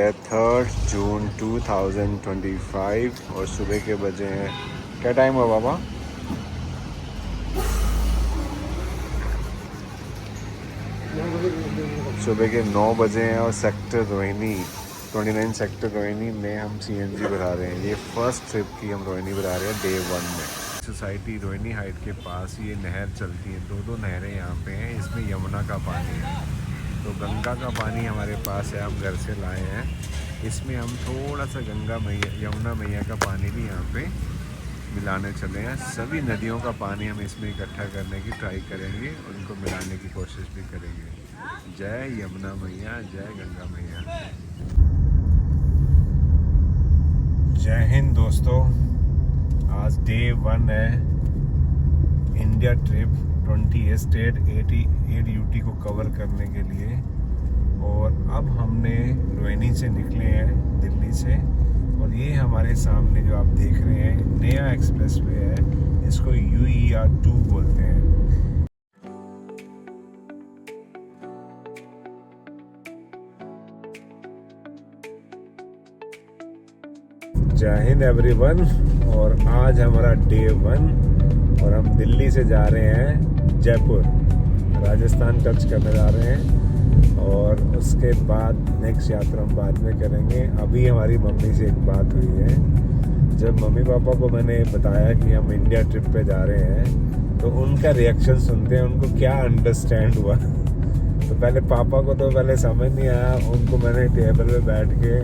है 3 जून 2025 और सुबह के बजे हैं, क्या टाइम हुआ बाबा? सुबह के 9 बजे हैं और सेक्टर रोहिणी 29 सेक्टर रोहिणी में हम CNG भरा रहे हैं। ये फर्स्ट ट्रिप की हम रोहिणी भरा रहे हैं डे 1 में। सोसाइटी रोहिणी हाइट के पास ये नहर चलती है, दो नहरें यहाँ पे हैं, इसमें यमुना का पानी है। तो गंगा का पानी हमारे पास है, हम घर से लाए हैं। इसमें हम थोड़ा सा गंगा मैया यमुना मैया का पानी भी यहाँ पे मिलाने चले हैं। सभी नदियों का पानी हम इसमें इकट्ठा करने की ट्राई करेंगे और उनको मिलाने की कोशिश भी करेंगे। जय यमुना मैया, जय गंगा मैया। जय हिंद दोस्तों, आज डे 1 है इंडिया ट्रिप 20 स्टेट 88 UT को कवर करने के लिए। और अब हमने रोहिणी से निकले हैं दिल्ली से, और ये हमारे सामने जो आप देख रहे हैं नया एक्सप्रेसवे है, इसको UER 2 बोलते हैं। जय हिंद एवरीवन, और आज हमारा डे 1 और हम दिल्ली से जा रहे हैं जयपुर, राजस्थान टच करने जा रहे हैं। और उसके बाद नेक्स्ट यात्रा हम बाद में करेंगे। अभी हमारी मम्मी से एक बात हुई है, जब मम्मी पापा को मैंने बताया कि हम इंडिया ट्रिप पे जा रहे हैं तो उनका रिएक्शन सुनते हैं, उनको क्या अंडरस्टैंड हुआ। तो पहले पापा को तो पहले समझ नहीं आया, उनको मैंने टेबल पे बैठ के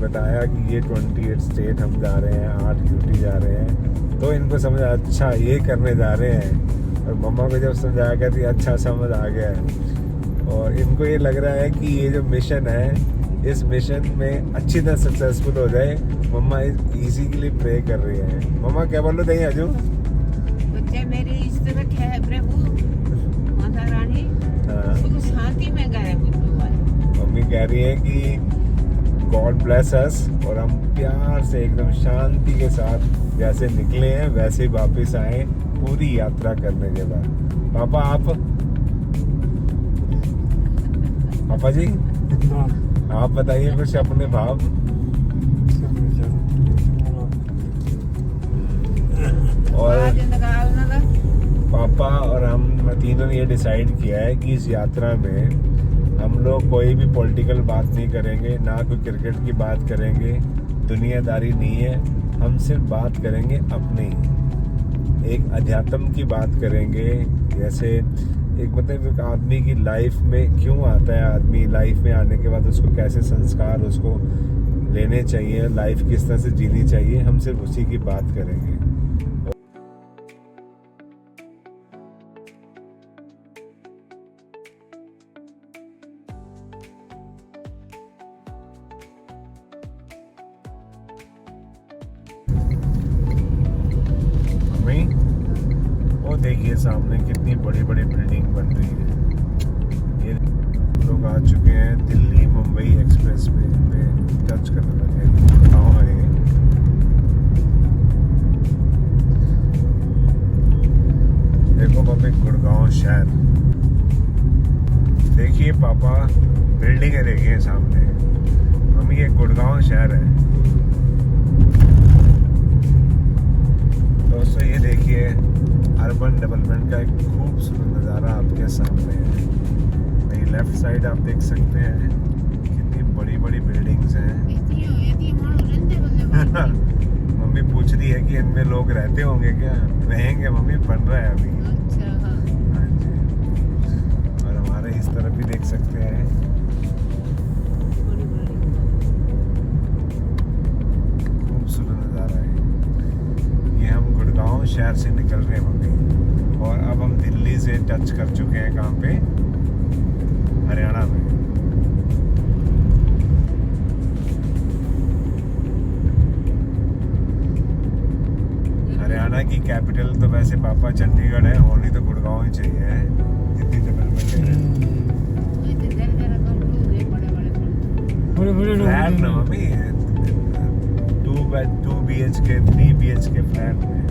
बताया कि ये 28 स्टेट हम जा रहे हैं, 8 UT जा रहे हैं, तो इनको समझ आया अच्छा ये करने जा रहे हैं। और मम्मा को जब समझाया कहती अच्छा समझ आ गया है। और इनको ये लग रहा है कि ये जो मिशन है, इस मिशन में अच्छी तरह सक्सेसफुल हो जाए। मम्मा इसी के लिए प्रे कर रही है। मम्मा क्या बोलो दही आजू बच्चे मेरी इज्जत रखे है प्रभु माता रानी, सुख शांति में गए। मम्मी कह रही है कि गॉड ब्लेस अस, और हम प्यार से एकदम शांति के साथ जैसे निकले हैं वैसे ही वापस आए पूरी यात्रा करने के बाद। पापा जी आप बताइए कुछ अपने भाव। और पापा और हम तीनों ने ये डिसाइड किया है कि इस यात्रा में हम लोग कोई भी पॉलिटिकल बात नहीं करेंगे, ना कोई क्रिकेट की बात करेंगे, दुनियादारी नहीं है। हम सिर्फ बात करेंगे अपनी, एक अध्यात्म की बात करेंगे। जैसे एक मतलब एक आदमी की लाइफ में क्यों आता है, आदमी लाइफ में आने के बाद उसको कैसे संस्कार उसको लेने चाहिए, लाइफ किस तरह से जीनी चाहिए, हम सिर्फ उसी की बात करेंगे। वो देखिए सामने कितनी बड़ी बड़ी बिल्डिंग बन रही है। ये लोग आ चुके हैं दिल्ली मुंबई एक्सप्रेस पे टच करने लगे गुड़गांव है। देखो पापा गुड़गांव शहर, देखिए पापा बिल्डिंग है, देखिए सामने मम्मी ये गुड़गांव शहर है। दोस्तों ये देखिए अर्बन डेवलपमेंट का एक खूबसूरत नज़ारा आपके सामने है। मेरी लेफ्ट साइड आप देख सकते हैं कितनी बड़ी बड़ी बिल्डिंग्स हैं। मम्मी पूछ रही है कि इनमें लोग रहते होंगे क्या? रहेंगे मम्मी, बन रहा है अभी। हाँ जी, और हमारे इस तरफ भी देख सकते हैं खूबसूरत नज़ारा है। ये हम गुड़गांव शहर से निकल रहे हैं मम्मी, और अब हम दिल्ली से टच कर चुके हैं कहाँ पे, हरियाणा में। हरियाणा की कैपिटल तो वैसे पापा चंडीगढ़ है, होनी तो गुड़गांव ही चाहिए, जितनी डेवलपमेंट है। फ्लैट ना मम्मी, 2 BHK 3 BHK फ्लैट में।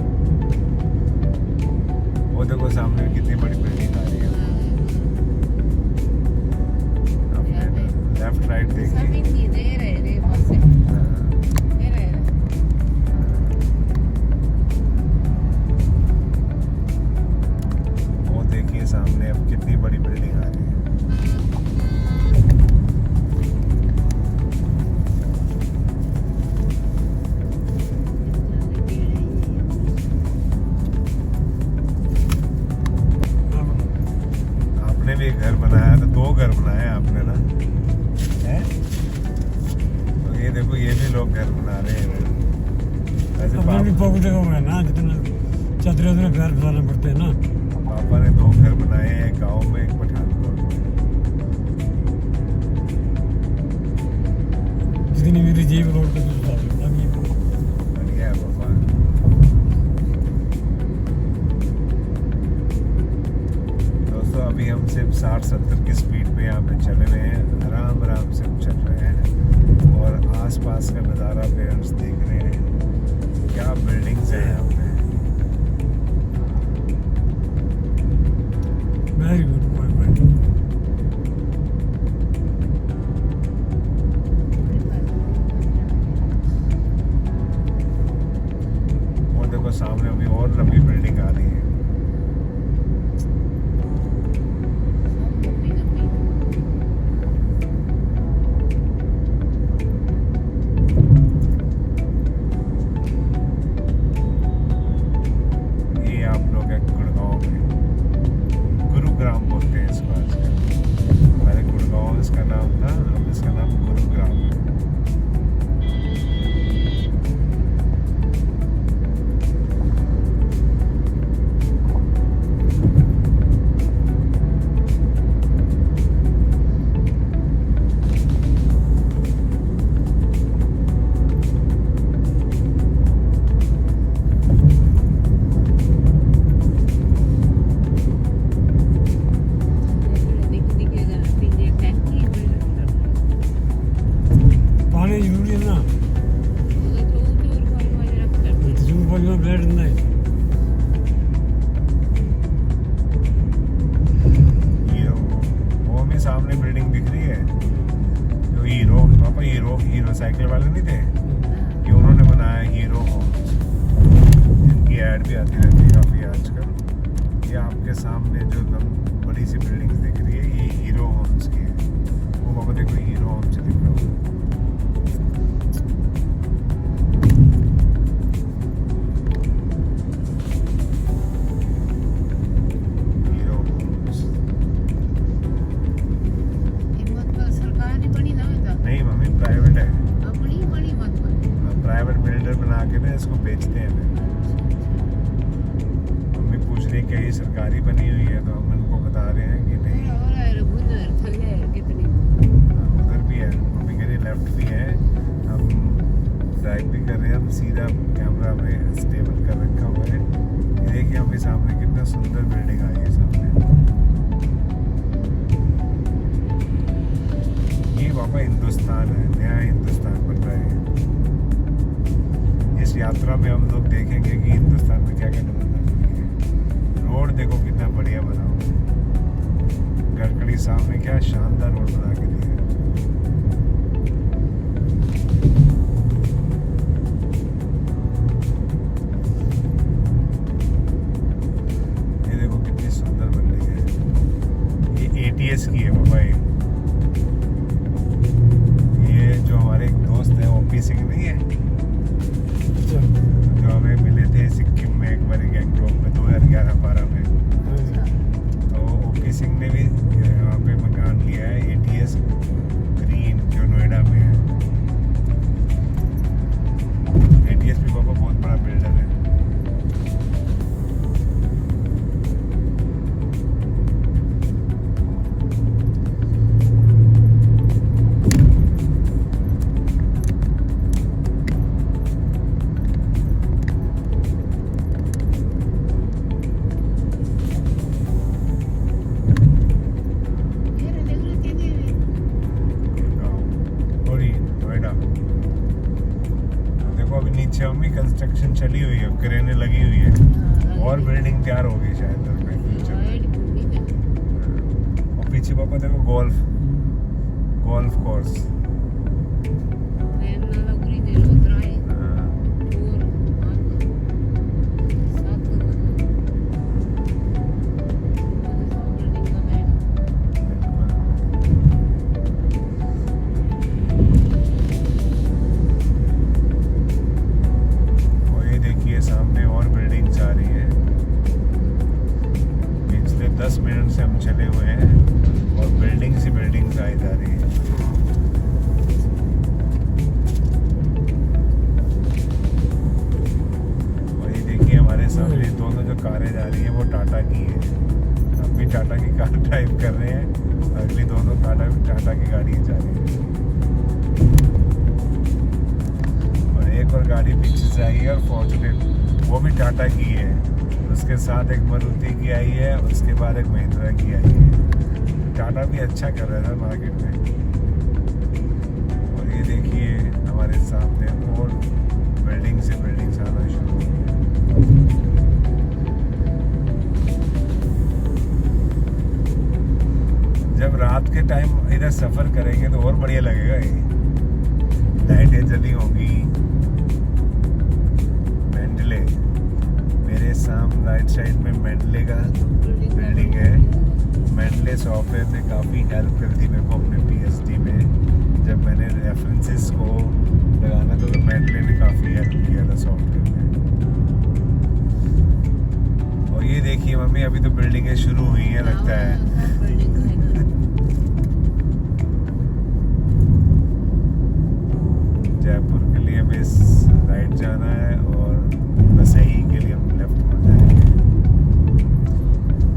वो देखो सामने कितनी बड़ी बिल्डिंग आ रही है। लेफ्ट राइट देखिए। देखो ये भी लोग घर बना रहे हैं। वैसे अपने भी पॉकेट हो गए ना, जितना चदरे उधर घर बनाना पड़ते हैं ना। पापा ने 2 घर बनाए हैं, एक गाँव में, एक पठानकोट में। जितनी मेरी जेब रोड पे दूसरा अभी बढ़िया है पापा। दोस्तों अभी हम सिर्फ 60-70 की स्पीड पे यहाँ पे चल रहे हैं, आराम आराम से हम चल रहे हैं और आसपास का नज़ारा पेरेंट्स देख रहे हैं। क्या बिल्डिंग्स हैं यहाँ पे। Very good boy. और देखो सामने अभी और लंबी बिल्डिंग आ रही है। ये आप लोग है गुड़गांव में, गुरुग्राम बोलते हैं इसको आजकल। पहले गुड़गांव इसका नाम था, अब इसका नाम गुरुग्राम है। पानी जरूरी है ना, जरूर पानी में ब्लेड नहीं। हीरो, वो भी सामने बिल्डिंग दिख रही है जो हीरो, पापा हीरो साइकिल वाले नहीं थे, ये उन्होंने बनाया हीरो होम्स। इनकी ऐड भी आती रहती है काफ़ी आजकल। ये आपके सामने जो बड़ी सी बिल्डिंग्स दिख रही है, ये हीरो होम्स की है। वो पापा देखो हीरो होम्स दिख रहा है। हीरो होम्स नहीं मम्मी, प्राइवेट है। प्राइवेट बिल्डर बना के ना इसको बेचते हैं। मम्मी पूछ रही है क्या ये सरकारी बनी हुई है, तो हम उनको बता रहे हैं कि नहीं। उधर भी है, मम्मी कह रही लेफ्ट भी है। हम ड्राइव भी कर रहे हैं, हम सीधा कैमरा में स्टेबल कर रखा हुआ है। ये देखिए हमें सामने कितना सुंदर बिल्डिंग आई है सामने। ये पापा हिंदुस्तान है, नया हिंदुस्तान बन रहा है। इस यात्रा में हम लोग देखेंगे कि हिंदुस्तान में क्या क्या डेवलपमेंट हुई है। रोड देखो कितना बढ़िया बना हुआ है। गड़कड़ी साहब ने क्या शानदार रोड बना के दिया है। ये देखो कितनी सुंदर बिल्डिंग है। ये ATS की है बाबा। ये जो हमारे एक दोस्त है OP सिंह नहीं है, जो हमें मिले थे सिक्किम में एक बार गैंगटॉक में 2011-12 में, तो OP सिंह ने भी वहाँ पे मकान लिया है ATS ग्रीन जो नोएडा में है। ATS भी बाबा बहुत बड़ा बिल्डर है। देखो अभी नीचे अम्मी कंस्ट्रक्शन चली हुई है, क्रेनें लगी हुई है और बिल्डिंग तैयार हो गई शायद फ्यूचर में। और पीछे पापा देखो गोल्फ कोर्स। सामने और बिल्डिंग्स आ रही है। पिछले 10 मिनट से हम चले हुए हैं और बिल्डिंग्स ही बिल्डिंग्स आई जा रही है। कर रहे हैं। अगली दोनों टाटा की गाड़ी जा रही है और एक और गाड़ी पीछे से आई है और फॉर्च्यूनर वो भी टाटा की है। उसके साथ एक मारुति की आई है, उसके बाद एक महिंद्रा की आई है। टाटा भी अच्छा कर रहा था मार्केट में। और ये देखिए हमारे सामने और बिल्डिंग से बिल्डिंग्स आना शुरू हो गई। जब रात के टाइम इधर सफर करेंगे तो और बढ़िया लगेगा। ये लाइटें जली होंगी। मेंडले मेरे सामने राइट साइड में मेंडले का बिल्डिंग है। मेंडले सॉफ्टवेयर ने काफ़ी हेल्प कर दी मेरे को अपने पीएचडी में। जब मैंने रेफरेंसेस को लगाना तो मेंडले ने काफ़ी हेल्प किया था सॉफ्टवेयर में। और ये देखिए मम्मी अभी तो बिल्डिंगें शुरू हुई हैं लगता है। जयपुर के लिए बस राइट जाना है और बसई के लिए हम लेफ्ट मुड़ जाएंगे।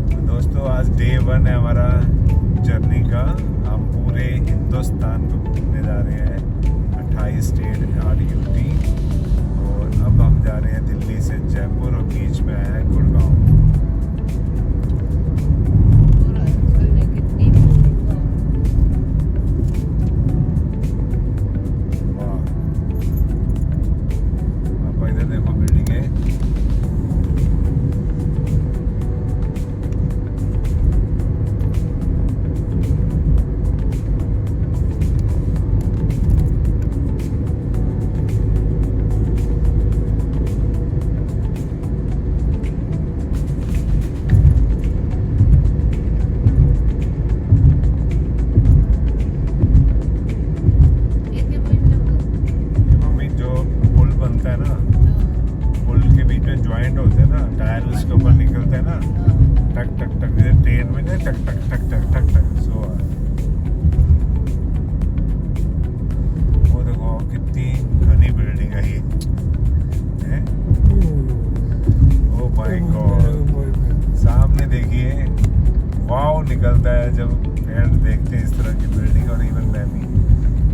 तो दोस्तों आज डे 1 है हमारा जर्नी का। हम पूरे हिंदुस्तान को घूमने जा रहे हैं, 28 स्टेट 8 यूटी। और अब हम जा रहे हैं दिल्ली से जयपुर और बीच में आया है गुड़गांव। निकलता है जब पेड़ देखते हैं इस तरह की बिल्डिंग। और इवन मैं भी,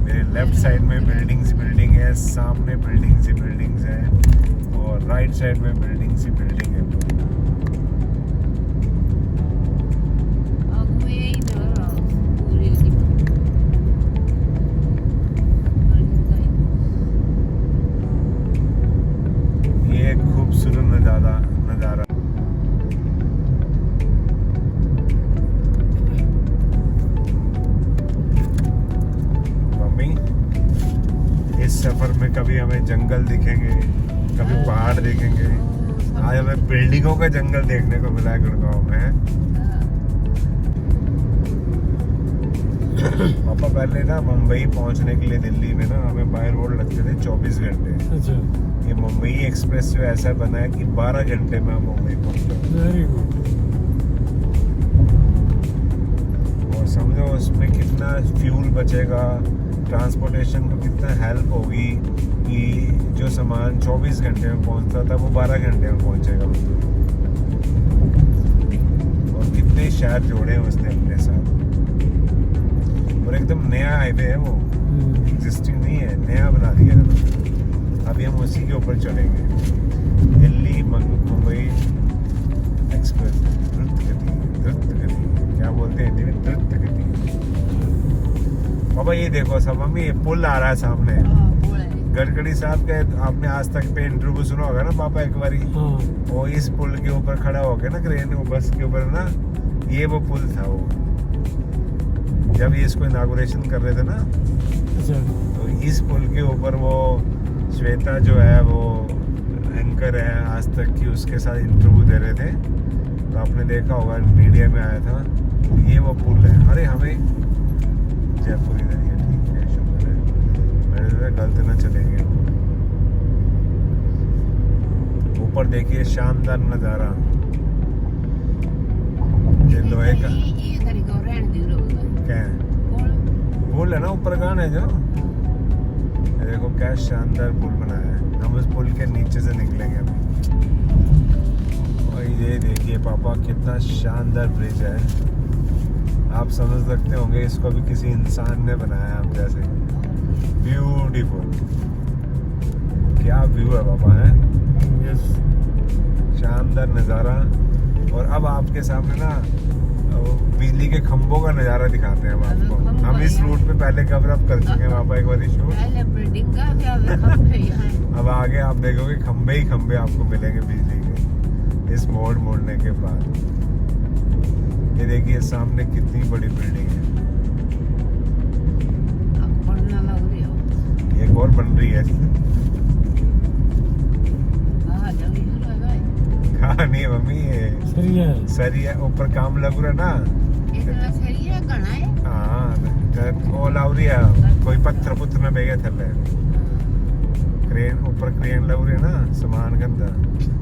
मेरे लेफ्ट साइड में बिल्डिंग है, सामने बिल्डिंग्स हैं और राइट साइड में बिल्डिंग है। ये खूबसूरत नज़ारा सफर में कभी हमें जंगल दिखेंगे, कभी पहाड़ देखेंगे। आज हमें बिल्डिंगों का जंगल देखने को मिला है गुड़गांव में। पापा पहले ना मुंबई पहुंचने के लिए दिल्ली में ना हमें बाय रोड लगते थे 24 घंटे। अच्छा। ये मुंबई एक्सप्रेस जो ऐसा बना है कि 12 घंटे में हम मुंबई पहुंचे। Very good. और समझो उसमें कितना फ्यूल बचेगा, ट्रांसपोर्टेशन को कितना हेल्प होगी कि जो सामान 24 घंटे में पहुंचता था वो 12 घंटे में पहुंचेगा। और कितने शहर जोड़े हैं उसने अपने साथ। और एकदम नया हाईवे है वो, एग्जिस्टिंग नहीं है, नया बना दिया है। अभी हम उसी के ऊपर चलेंगे। दिल्ली मुंबई एक्सप्रेस द्रुत गति क्या बोलते हैं हिंदी में? द्रुत गति। बाबा ये देखो सब मम्मी, ये पुल आ रहा है सामने। गडकरी साहब का आपने आज तक पे इंटरव्यू सुना होगा ना पापा एक बारी। वो इस पुल के ऊपर खड़ा होके ना क्रेन बस के ऊपर ना, ये वो पुल था वो, जब ये इसको इनागुरेशन कर रहे थे ना। तो इस पुल के ऊपर वो श्वेता जो है वो एंकर है आज तक की, उसके साथ इंटरव्यू दे रहे थे। तो आपने देखा होगा मीडिया में आया था। तो ये वो पुल है। अरे हमें जयपुर इधर ही है, ठीक है, शुक्र है। मैंने सोचा गलत ना चलेंगे। ऊपर देखिए शानदार नज़ारा, ये लोहे का क्या है, पुल है ना ऊपर का है जो। देखो क्या शानदार पुल बनाया है। हम उस पुल के नीचे से निकलेंगे अभी। और ये देखिए पापा कितना शानदार ब्रिज है। आप समझ सकते होंगे इसको भी किसी इंसान ने बनाया हम जैसे। ब्यूटीफुल, क्या व्यू है बाबा, है यस। शानदार नज़ारा। और अब आपके सामने ना वो बिजली के खंभों का नज़ारा दिखाते हैं हम आपको। हम इस रूट पे पहले कवर अप कर चुके हैं वहाँ पर एक बार शूट। पहले बिल्डिंग का क्या खंभे यहाँ। अब आगे आप देखोगे खंभे ही खंभे आपको मिलेंगे बिजली के इस मोड़ मोड़ने के बाद। ये देखिए सामने कितनी बड़ी बिल्डिंग है। अब पढ़ना लग रही हो। एक और बन रही है। हाँ जल्दी शुरू है भाई। हाँ नहीं मम्मी, ये सही है। सरिया ऊपर काम लग रहा है ना। इतना सही है घना है। हाँ वो लाउरी है, कोई पत्थर पुत्थर न बेगे थले। क्रेन ऊपर क्रेन लग रही है ना सामान के अंदर,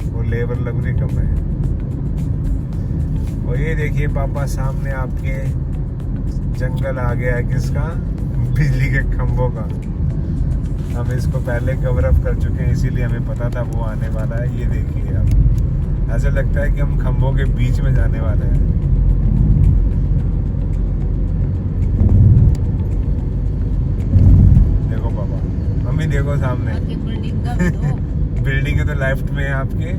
वो लेबर लग रही कम है। और ये देखिए पापा सामने आपके जंगल आ गया है किसका, बिजली के खंभों का। हम इसको पहले कवर अप कर चुके हैं इसीलिए हमें पता था वो आने वाला है। ये देखिए आप, ऐसा लगता है कि हम खंभों के बीच में जाने वाले हैं। देखो पापा, मम्मी देखो सामने आगे बिल्डिंग का भी दो। बिल्डिंग है तो लेफ्ट में है आपके,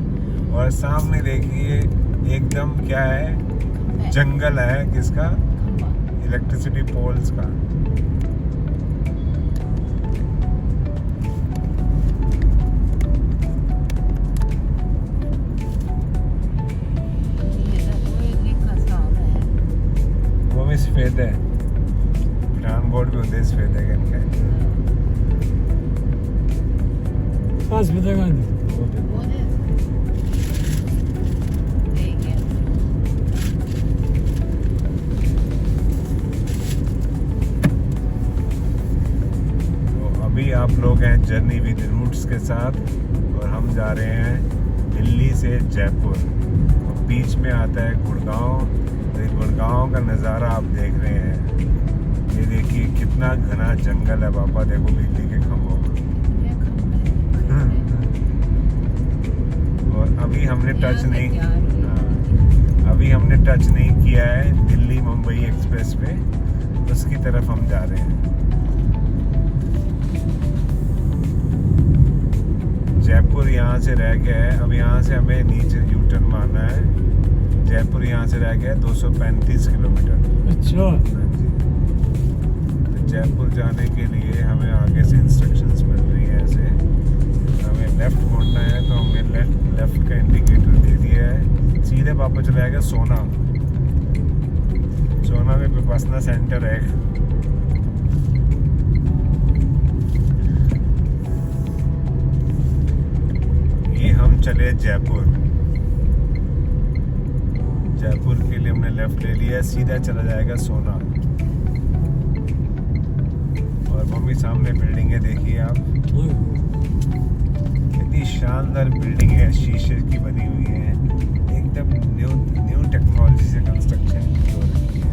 और सामने देखिए एकदम क्या है, जंगल है किसका, खंभा। इलेक्ट्रिसिटी पोल्स का। ये तो कोई लिखा साफ है। वो भी सफेद है, पठानकोट भी होते सफेद है इनका। पास भी देगा नहीं। वो देखो। वो दे। ठीक है। तो अभी आप लोग हैं जर्नी विद रूट्स के साथ, और हम जा रहे हैं दिल्ली से जयपुर। और बीच में आता है गुड़गांव। और ये गुड़गांव का नज़ारा आप देख रहे हैं। ये देखिए कितना घना जंगल है पापा, देखो बिजली के खंभों का। ये खंभे। और अभी हमने टच यहाँ से नहीं, जा रही है। हाँ, अभी हमने टच नहीं किया है दिल्ली मुंबई एक्सप्रेस पे, उसकी तरफ हम जा रहे हैं। जयपुर यहाँ से रह गया है, अब यहाँ से हमें नीचे यू टर्न मारना है। जयपुर यहाँ से रह गया है 235 किलोमीटर। अच्छा। हाँ जी। तो जयपुर जाने के लिए हमें आगे से इंस्ट्रक्शंस मिल रही है ऐसे, हमें लेफ्ट मोड़ना है, तो हमने लेफ्ट का इंडिकेटर दे दिया है। सीधे वापस चला जाएगा सोना। सोना में विपस्सना सेंटर है। ये हम चले जयपुर। जयपुर के लिए हमने लेफ्ट ले लिया है, सीधा चला जाएगा सोना। और मम्मी सामने बिल्डिंग है, देखिए आप, इतनी शानदार बिल्डिंग है, शीशे की बनी हुई है, एकदम न्यू टेक्नोलॉजी से कंस्ट्रक्शन की हो रही है।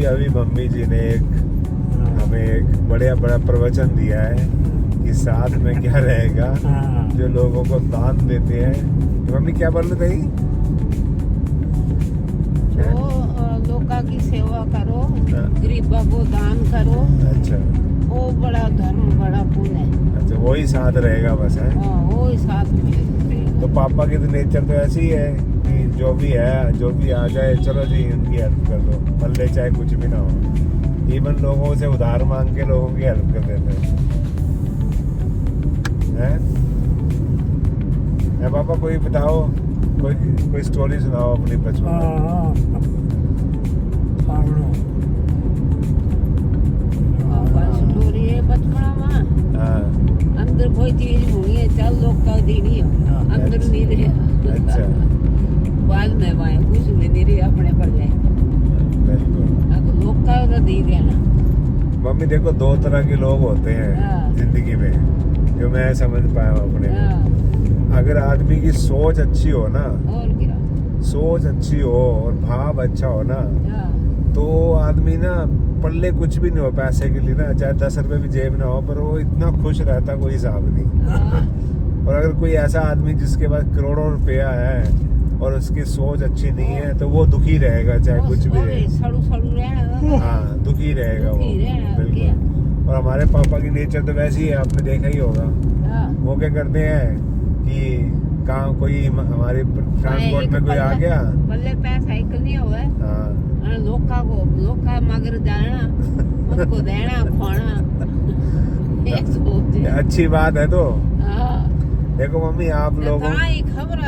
अभी मम्मी जी ने हमें एक बड़ा प्रवचन दिया है कि साथ में क्या रहेगा, हाँ। जो लोगों को दान देते हैं। तो मम्मी क्या बोल रही थी? जो लोगों की सेवा करो, हाँ। गरीबों को दान करो, अच्छा वो बड़ा धर्म, बड़ा पुण्य है। अच्छा, वही साथ रहेगा बस है। हाँ, वो ही साथ में रहेगा। तो पापा की तो नेचर तो ऐसी है कि जो भी है, जो भी आ जाए, चलो जी उनकी हेल्प कर दो, पल्ले चाहे कुछ भी ना हो। इवन लोगों से उधार मांग के लोगों की हेल्प कर देते हैं। पापा कोई बताओ, कोई स्टोरी सुनाओ अपनी बचपन में। स्टोरी है बचपना में। हाँ अंदर कोई चीज होनी है, चल लोग का दी नहीं हो, अंदर अच्छा। नहीं रहे। अच्छा बाद में वाए कुछ भी नहीं रही अपने पर ले। बिल्कुल। अब लोग का तो दी देना। मम्मी देखो, दो तरह के लोग होते हैं हाँ। जिंदगी में, जो मैं समझ पाया हूँ अपने में। हाँ, अगर आदमी की सोच अच्छी हो ना, और क्या। सोच अच्छी हो और भाव अच्छा हो ना, हाँ, तो आदमी ना पल्ले कुछ भी नहीं हो पैसे के लिए ना, चाहे 10 रुपए भी जेब ना हो, पर वो इतना खुश रहता कोई हिसाब नहीं। हाँ, और अगर कोई ऐसा आदमी जिसके पास करोड़ों रुपया है और उसकी सोच अच्छी नहीं है, तो वो दुखी रहेगा चाहे कुछ भी रहे। सड़ू रहना। हाँ, दुखी रहेगा वो, दुखी रहना, बिल्कुल। और हमारे पापा की नेचर तो वैसी है, आपने देखा ही होगा। हाँ, वो क्या करते हैं कि कहाँ कोई हमारे ट्रांसपोर्ट में कोई आ गया, पल्ले पैसा एक नहीं हुआ, हाँ, लोका मगर जाना, उनको देना खाना, ये सोच है। अच्छी बात है। तो हाँ, देखो मम्मी, आप लोगों खबर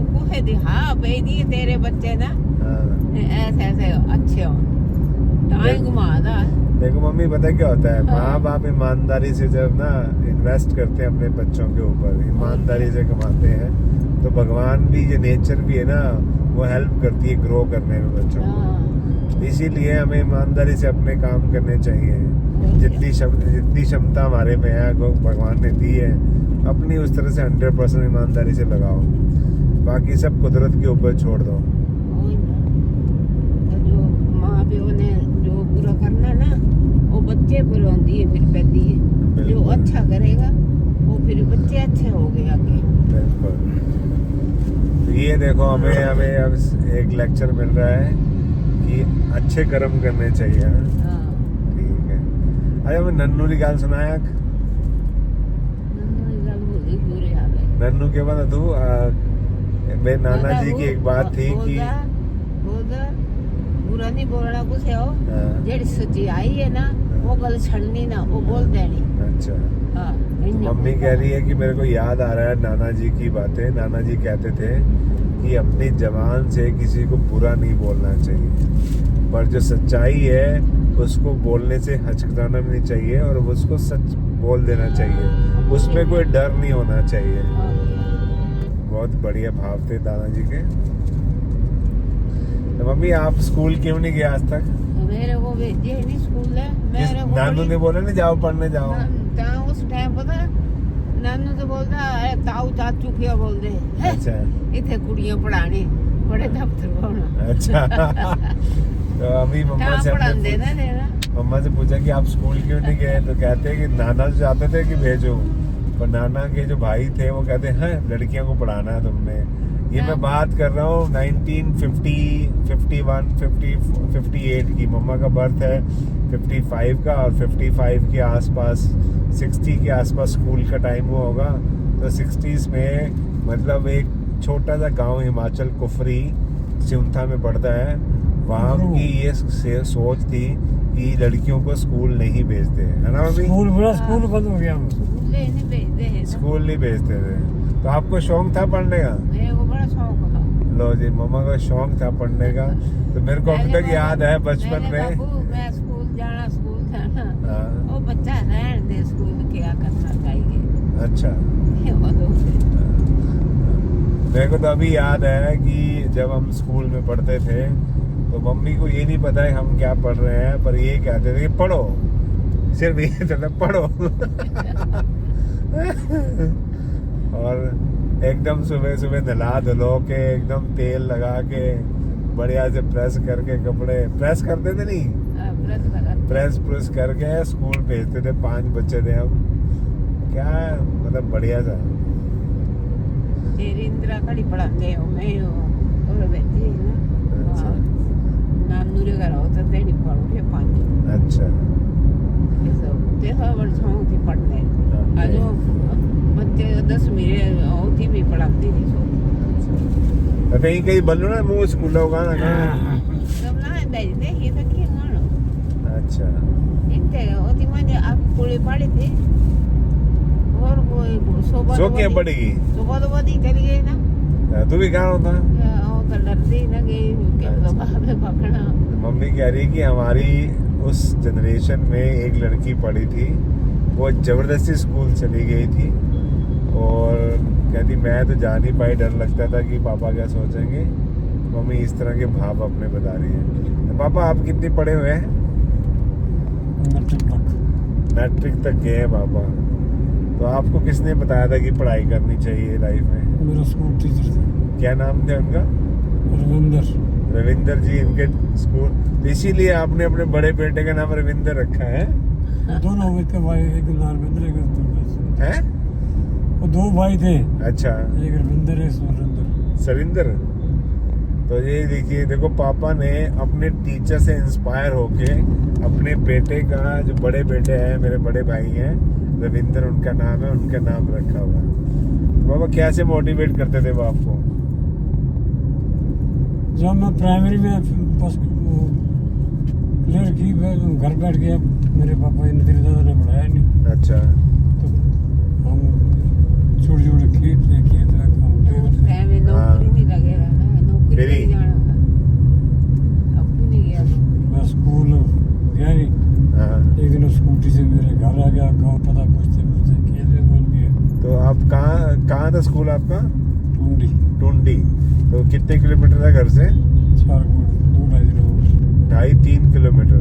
कुहे दी, हाँ पे दी तेरे बच्चे ना हाँ, ऐसे अच्छे हो, टाइम घुमादा। देखो मम्मी, पता क्या होता है, हाँ। माँ बाप ईमानदारी से जब ना इन्वेस्ट करते हैं अपने बच्चों के ऊपर, ईमानदारी से कमाते हैं, तो भगवान भी, ये नेचर भी है ना, वो हेल्प करती है ग्रो करने में बच्चों को। हाँ, इसीलिए हमें ईमानदारी से अपने काम करने चाहिए। जितनी क्षमता हमारे में है, भगवान ने दी है, अपनी उस तरह से 100% ईमानदारी से लगाओ, बाकी सब कुदरत के ऊपर छोड़ दो। वही ना। तो जो माँ प्यो ने जो बुरा करना ना, वो बच्चे पर होती है, फिर पैदी है। जो बिल्कुल। अच्छा करेगा वो फिर बच्चे अच्छे हो गए आगे। बिल्कुल। तो ये देखो, हमें अब एक लेक्चर मिल रहा है कि अच्छे कर्म करने चाहिए। हाँ? हाँ, ठीक है। अरे हमें नन्नू की गाल सुनाया। नन्नू की गल भूली पूरे आ गए। नन्नू के बाद तू मेरे नाना जी की एक बात थी कि बुरा नहीं बोलना कुछ है, हाँ, जेड़ी सच्चाई है ना वो गल छड़नी ना, वो बोल देनी। अच्छा, हाँ, तो मम्मी कह रही है कि मेरे को याद आ रहा है नाना जी की बातें। नाना जी कहते थे कि अपनी जबान से किसी को बुरा नहीं बोलना चाहिए, पर जो सच्चाई है उसको बोलने से हचकचाना भी नहीं चाहिए, और उसको सच बोल देना चाहिए, उसमें कोई डर नहीं होना चाहिए। बहुत बढ़िया भाव थे दादाजी के। तो मम्मी, आप स्कूल क्यों नहीं गए आज तक? मेरे को भेजे ही नहीं स्कूल है। मेरे को नानू ने बोला नहीं जाओ पढ़ने जाओ। उस टाइम पता नानू तो बोलता है ताऊ चाचू क्या बोल दे, अच्छा, इथे कुड़ियां पढ़ाने बड़े दफ्तर होना। अच्छा। तो अभी मम्मा से पढ़ाते हमने ना मम्मा से पूछा कि आप स्कूल क्यों नहीं गए, तो कहते हैं कि नाना से चाहते थे कि भेजो, पर नाना के जो भाई थे वो कहते हैं लड़कियों को पढ़ाना है तुमने। ये मैं बात कर रहा हूँ 1950, 51, 50, 58 की। मम्मा का बर्थ है 55 का, और 55 के आसपास, 60 के आसपास स्कूल का टाइम हुआ होगा। तो 60s में, मतलब एक छोटा सा गांव हिमाचल कुफरी सिउंथा में पड़ता है, वहाँ की ये सोच थी कि लड़कियों को स्कूल नहीं भेजते, है ना मम्मी? स्कूल पूरा स्कूल बंद हो गया। स्कूल नहीं भेजते हैं ना। स्कूल नहीं भेजते थे। तो आपको शौक था पढ़ने का? मेरे को बड़ा शौक था। लो जी, मम्मा का शौक था पढ़ने का। तो मेरे को अभी तक याद है बचपन में। मैं स्कूल जाना हाँ, वो बच्चा रहने दे, स्कूल क्या करना चाहिए। अच्छा। ये वो तो मेरे को तो अभी याद है कि जब हम स्कूल में पढ़ते थे, तो मम्मी को ये नहीं पता है हम क्या पढ़ रहे हैं, पर ये कहते थे कि पढ़ो, सिर्फ ये कहते पढ़ो। और एकदम सुबह सुबह नला धुलो के, एकदम तेल लगा के, बढ़िया से प्रेस करके, कपड़े प्रेस करते थे नहीं, प्रेस करके स्कूल भेजते थे। 5 बच्चे थे हम, क्या मतलब बढ़िया था। तेरी इंदिरा खड़ी पढ़ाते हो, मैं और बैठी है ना। अच्छा। नानू रे घर होता तेरी पढ़ोगे 5। अच्छा, देखो बड़ शौक थी पढ़ने। हाँ। आज वो बच्चे 10 मेरे होती भी पढ़ाती थी सो। तो कहीं कहीं बल्लू ना मुंह स्कूल होगा ना कहाँ? सब ना भेजते ही तो क्या मानो। अच्छा, इनते होती मुझे आप पूरी पढ़ी थी, और कोई सोबा सो क्या पड़ेगी? सुबह तो बदी चली गई ना। तू भी कहाँ होता? वो तो डरती ना कि बाप ने पकड़ा। मम्मी कह रही कि हमारी उस जनरेशन में एक लड़की पढ़ी थी, वो जबरदस्ती स्कूल चली गई थी, और कहती मैं तो जा नहीं पाई, डर लगता था कि पापा क्या सोचेंगे। मम्मी इस तरह के भाव अपने बता रही है। तो पापा आप कितने पढ़े हुए हैं? मैट्रिक तक गए हैं पापा। तो आपको किसने बताया था कि पढ़ाई करनी चाहिए लाइफ में? मेरा स्कूल टीचर था। क्या नाम थे उनका? रविंदर। रविंदर जी इनके स्कूल, तो इसीलिए आपने अपने बड़े बेटे का नाम रविंदर रखा है? वो दोनों इसके भाई, एक रविंदर, एक रविंदर। हैं? वो दो भाई थे, अच्छा, एक रविंदर है, सुरेंद्र। सरिंदर। तो ये देखिए, देखो पापा ने अपने टीचर से इंस्पायर होके अपने बेटे का, जो बड़े बेटे हैं, मेरे बड़े भाई हैं, रविंदर उनका नाम है, उनका नाम रखा हुआ है। तो पापा कैसे मोटिवेट करते थे वो आपको? जब मैं प्राइमरी में बस क्लियर की, घर बैठ गया, मेरे पापा ने तेरे दादा ने पढ़ाया नहीं, अच्छा, तो हम छोटे छोटे खेत में काम करते। टाइम में नौकरी नहीं लगेगा ना, नौकरी फिर ही? नहीं जाना था। अब तो नहीं गया नौकरी। मैं स्कूल गया नहीं। हाँ। एक दिन स्कूटी से मेरे घर आ गया, गाँव पता पूछते पूछते खेत में बोल गया। तो आप कहाँ था स्कूल आपका? टूंडी। टुंडी। तो कितने किलोमीटर था घर से? 2-2.5 किलोमीटर। 2.5-3 किलोमीटर।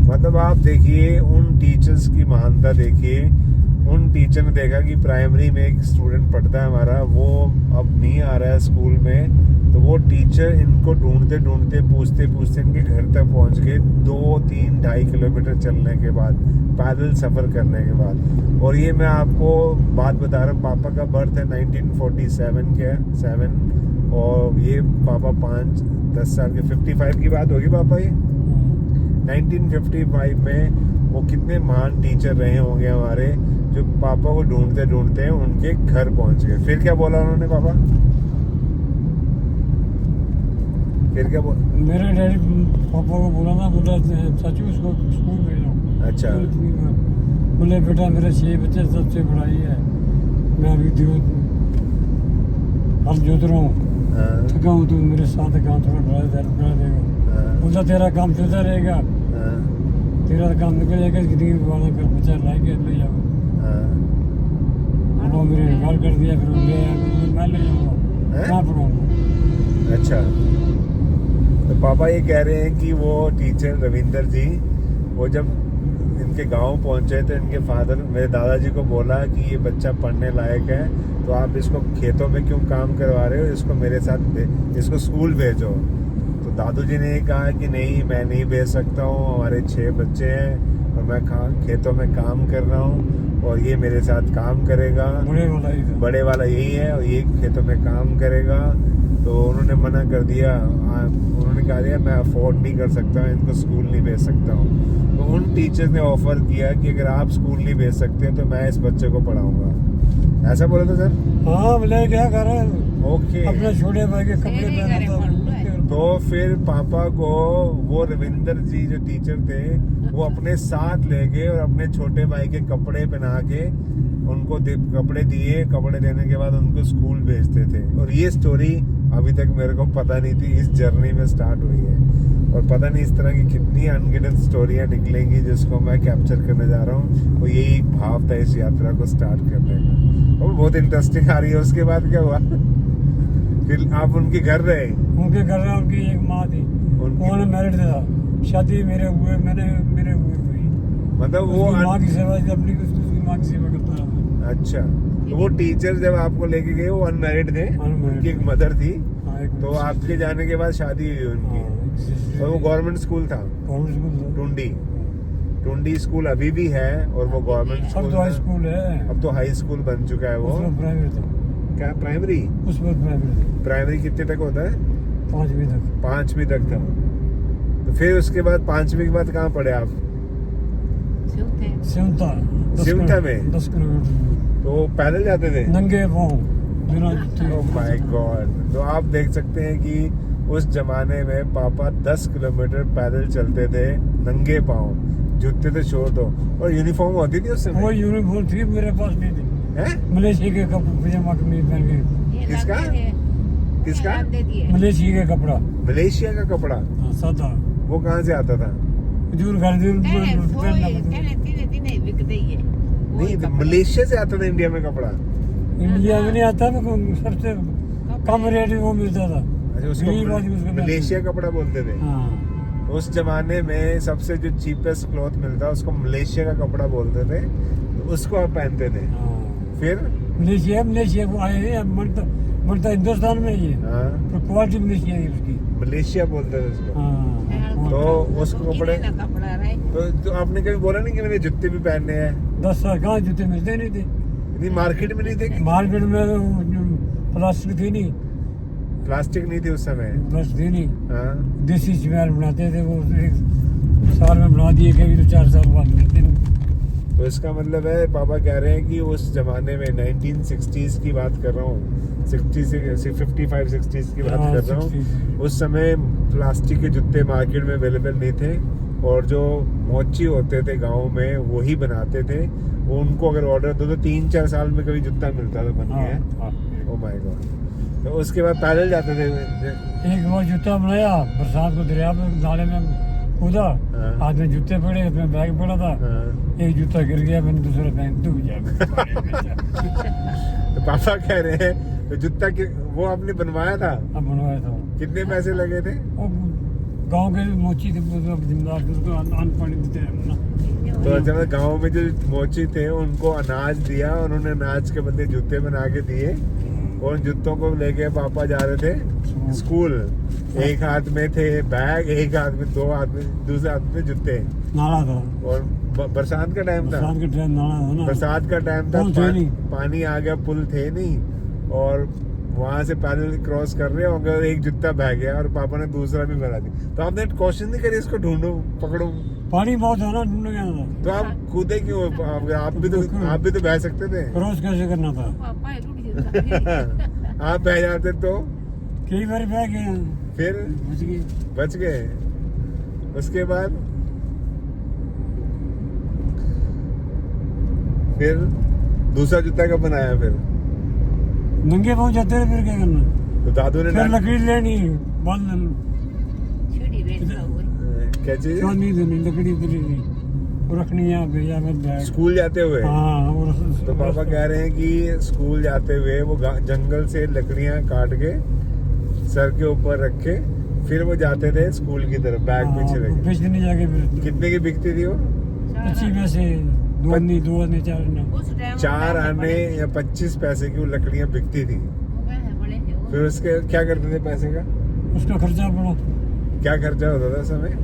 मतलब आप देखिए उन टीचर्स की महानता देखिए। उन टीचर ने देखा कि प्राइमरी में एक स्टूडेंट पढ़ता है हमारा, वो अब नहीं आ रहा है स्कूल में, तो वो टीचर इनको ढूंढते ढूंढते, पूछते पूछते इनके घर तक पहुंच गए, 2-3-2.5 किलोमीटर चलने के बाद, पैदल सफ़र करने के बाद। और ये मैं आपको बात बता रहा हूँ, पापा का बर्थ है 1947 के 7, और ये पापा 5-10 साल के 55 की बात होगी पापा। ये 1955 में वो कितने महान टीचर रहे होंगे हमारे, जो पापा को ढूंढते ढूंढते उनके घर पहुंच गए। फिर क्या बोला उन्होंने पापा? फिर क्या बोला? मेरे डैडी पापा को बोला ना, बोला चाचू उसको स्कूल भेजो। अच्छा। बोले बेटा मेरे 6 बच्चे, सबसे बड़ा ही है, मैं अभी हल जोत रहा हूँ, हाँ, थका हूँ, तो मेरे साथ काम थोड़ा बढ़ा देगा। हाँ, बोला तेरा काम चलता रहेगा, हाँ, तेरा काम निकल जाएगा, कितनी वाला कर बच्चा लाएंगे ले जाओ। हाँ। वो मेरे इनकार कर दिया, फिर ले आया, मैं ले जाऊँगा, हैं? कहाँ पढ़ाऊँगा। अच्छा, तो पापा ये कह रहे हैं कि वो टीचर रविंदर जी, वो जब इनके गांव पहुंचे तो इनके फादर, मेरे दादाजी को बोला कि ये बच्चा पढ़ने लायक है, तो आप इसको खेतों में क्यों काम करवा रहे हो, इसको मेरे साथ, इसको स्कूल भेजो। तो दादू जी ने कहा कि नहीं, मैं नहीं भेज सकता हूँ, हमारे 6 बच्चे हैं और मैं खेतों में काम कर रहा हूँ और ये मेरे साथ काम करेगा, बड़े वाला यही है और ये खेतों में काम करेगा। तो उन्होंने मना कर दिया, उन्होंने कहा दिया मैं अफोर्ड नहीं कर सकता, इनको स्कूल नहीं भेज सकता हूँ। तो उन टीचर ने ऑफर किया कि अगर आप स्कूल नहीं भेज सकते तो मैं इस बच्चे को पढ़ाऊंगा। ऐसा बोला था सर? हाँ, बोले क्या कर रहे हैं, ओके। अपने छोटे भाई के कपड़े पहना। तो फिर पापा को वो रविंदर जी जो टीचर थे, वो अपने साथ ले गए और अपने छोटे भाई के कपड़े पहना के उनको कपड़े दिए, कपड़े देने के बाद उनको स्कूल भेजते थे। और ये स्टोरी अभी तक मेरे को पता नहीं थी, इस जर्नी में स्टार्ट हुई है। और पता नहीं इस तरह की कितनी अनगिनत स्टोरियां निकलेंगी जिसको मैं कैप्चर करने जा रहा हूँ। तो यही एक भाव था इस यात्रा को स्टार्ट करने का। और बहुत इंटरेस्टिंग आ रही है। उसके बाद क्या हुआ? फिर आप उनके घर रहे? उनके घर में उनकी एक माँ थी, उन्होंने मैरिड था, शादी मेरे हुए हुई। मतलब वो माँ की सेवा अपनी, उसकी माँ की सेवा करता रहा। अच्छा, तो वो टीचर जब आपको लेके गए वो अनमैरिड थे, उनकी एक मदर थी, तो आपके जाने के बाद शादी हुई उनकी। और वो गवर्नमेंट स्कूल था, टुंडी। टुंडी स्कूल अभी भी है और वो गवर्नमेंट अब तो हाई स्कूल है, अब तो हाई स्कूल बन चुका है वो। प्राइमरी था, क्या प्राइमरी? उस वक्त प्राइमरी। प्राइमरी कितने तक होता है? 5वीं तक। 5वीं तक था। तो फिर उसके बाद 5वीं के बाद कहाँ पढ़े आप? सिमटा में? 10 किलोमीटर। तो पैदल जाते थे? नंगे पाँव, बिना ओह माय गॉड। तो आप देख सकते हैं कि उस जमाने में पापा 10 किलोमीटर पैदल चलते थे नंगे पाँव, जूते तो छोड़ दो। और यूनिफॉर्म होती थी उस समय? वो यूनिफॉर्म थी, मेरे पास नहीं थी। मलेशिया के पजामा कमीज पहन के। किसका? किसका? मलेशिया का कपड़ा। मलेशिया का कपड़ा? हाँ, सादा। वो कहाँ से आता था? नहीं, मलेशिया से आता था इंडिया में कपड़ा? इंडिया में नहीं आता, सबसे कम रेट में वो मिलता था। अच्छा, उसको मलेशिया कपड़ा बोलते थे? हाँ। उस जमाने में सबसे जो चीपेस्ट क्लॉथ मिलता उसको मलेशिया का कपड़ा बोलते थे, तो उसको आप पहनते थे। हाँ। फिर मलेशिया को आए हैं, बोलता हिंदुस्तान में ही है, हाँ पर क्वालिटी मलेशिया है उसकी। मलेशिया बोलते थे उसको। हाँ, तो उसको कपड़े ना कपड़ा रहे तो आपने कभी बोला नहीं कि मैंने जूते भी पहनने हैं? 10 साल कहाँ जूते मिलते नहीं थे नहीं मार्केट में नहीं थे कि? मार्केट में, वो प्लास्टिक थी नहीं, प्लास्टिक नहीं थी उस समय। बस थी नहीं, हाँ देसी चमेल बनाते थे, वो एक साल में बना दिए, कभी तो 4 साल बाद मिलते नहीं। तो इसका मतलब है पापा कह रहे हैं कि उस जमाने में 1960s की बात कर रहा हूँ, 60 से 55-60s की बात हाँ, कर रहा 60s। हूँ। उस समय प्लास्टिक के जूते मार्केट में अवेलेबल नहीं थे और जो मोची होते थे गांव में वही बनाते थे। वो उनको अगर ऑर्डर दो तो 3-4 साल में कभी जूता मिलता था बन हाँ, गया। हाँ। Oh my God. तो उसके बाद पैदल जाते थे। एक बार जूता बनाया, बरसात को दरिया में नाले में कूदा, हाँ। हाथ में जूते पड़े, अपने बैग पड़ा था, हाँ। एक जूता गिर गया, मैंने दूसरा पहन डूब गया। तो पापा कह रहे हैं तो जूता वो आपने बनवाया था, अब बनवाया था कितने पैसे लगे थे? वो गांव के मोची थे, जिम्मेदार थे, उसको अन्न पानी देते हैं ना। तो अचानक गांव में जो मोची थे उनको अनाज दिया, उन्होंने अनाज के बदले जूते बना के दिए और उन जूतों को लेके पापा जा रहे थे स्कूल। एक हाथ में थे बैग, एक हाथ में, दो हाथ में, दूसरे हाथ में जूते। नाला था, और बरसात का टाइम था, बरसात के टाइम नाला था ना, बरसात का टाइम था, पुल थे नहीं। पानी आ गया, पुल थे नहीं और वहां से पैदल क्रॉस कर रहे होंगे और एक जूता बह गया और पापा ने दूसरा भी बना दिया। तो आपने क्वेश्चन नहीं करी इसको ढूंढूं पकड़ूं? पानी बहुत है ना, ढूंढ गया था। तो आप कूदे क्यों? आप भी तो बह सकते थे। क्रॉस कैसे करना था? पापा ही रुक जाता आप बह जाते तो कई बार बह गए, फिर बच गए। बच गए। उसके बाद फिर दूसरा जूता कब बनाया? फिर नंगे पाँव जाते रहे, फिर क्या करना? तो दादू ने फिर लकड़ी लेनी, बांध छुड़ी रेखा हुई क्या चीज? क्यों नहीं देनी लकड़ी तेरी वो रखनी यहाँ पे, या फिर बैग। स्कूल जाते हुए? हाँ, और तो पापा कह रहे हैं कि स्कूल जाते हुए वो जंगल से लकड़ियां काट के सर के ऊपर रख के फिर वो जाते थे स्कूल की तरफ, बैग पीछे रख के। बेचने जाके फिर कितने की बिकती थी वो? 25 पैसे, 2 आने 4 आने। उस टाइम 4 आने या 25 पैसे की वो लकड़ियां बिकती थी। बड़े थे वो। फिर उसके क्या करते थे पैसे का? उसका खर्चा पड़ा, क्या खर्चा होता था समय?